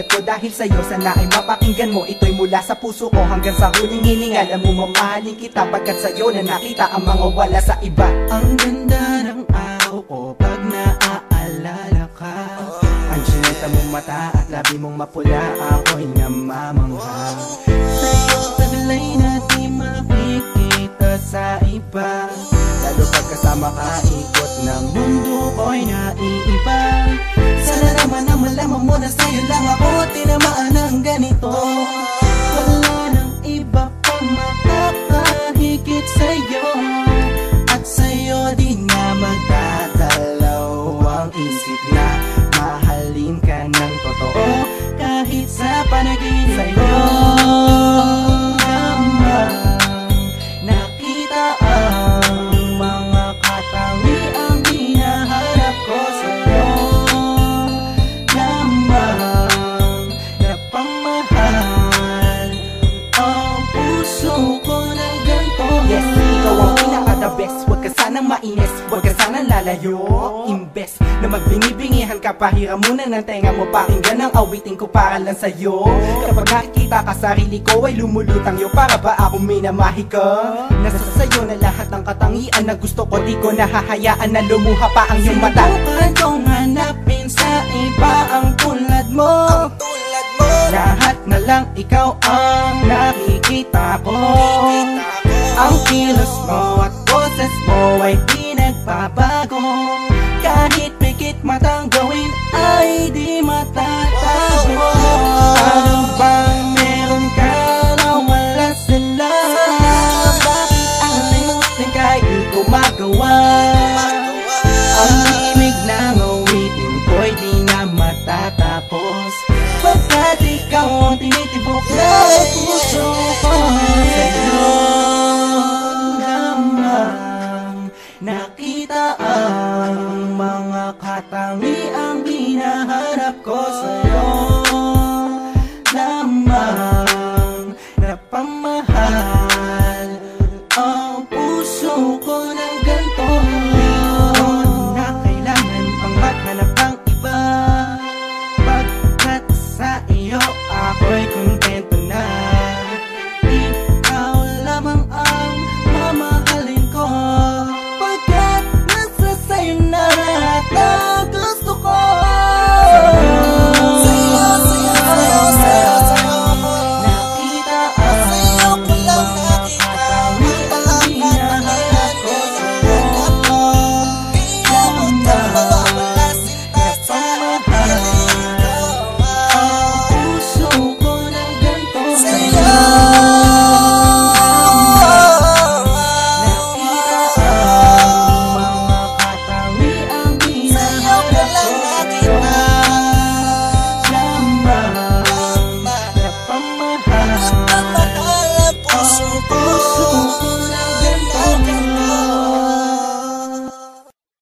sulat ko dahil sa'yo. Sana ay mapakinggan mo, ito'y mula sa puso ko hanggang sa huling hininga. Alam mo mamahalin kita pagkat sa'yo na nakita ang mga wala sa iba. Ang ganda ng araw ko pag naaalala ka. Ang sinita mong mata at labi mong mapula, ako'y namamangha. Sa'yo taglay na di makikita sa iba. Lalo pagkasama ka, ikot ng mundo ko'y naiiba. Sana naman na malaman mo na sa'yo lang ako tinamaan ng ganito. Wala nang iba pang makakahigit sa'yo. At sa'yo di nga magdadalaw ang isip na mahalin ka ng totoo kahit sa panaginip sa'yo. Nakita ang mga katangiang hinahanap ko sa'yo. Namang napamahal ang puso ko ng ganito. Yes, ikaw ang pinaka-the best. Huwag ka sanang mainis, huwag ka sanang lalayo. Imbes na magbingi-bingihan ka, pahiram muna ng tenga mo, pakinggan ang awitin ko para lang sa'yo. Kapag nakikita ka sarili ko ay lumulutang yo. Para ba ako minamahi ka? Nasa sa'yo na lahat ng katangian na gusto ko, di ko nahahayaan na lumuha pa ang iyong mata. Sinubukan kong hanapin sa iba ang tulad mo. Lahat na lang ikaw ang nakikita ko. Ang kilos mo at boses mo ay di nagbabago. Kahit pikit matang gawin ay di matatago. Ano bang meron ka na wala sila? Bakit ang limutin kahit di ko magawa? Ang himig ng awitin ko'y di na matatapos, pagkat ikaw ang tinitibok na puso.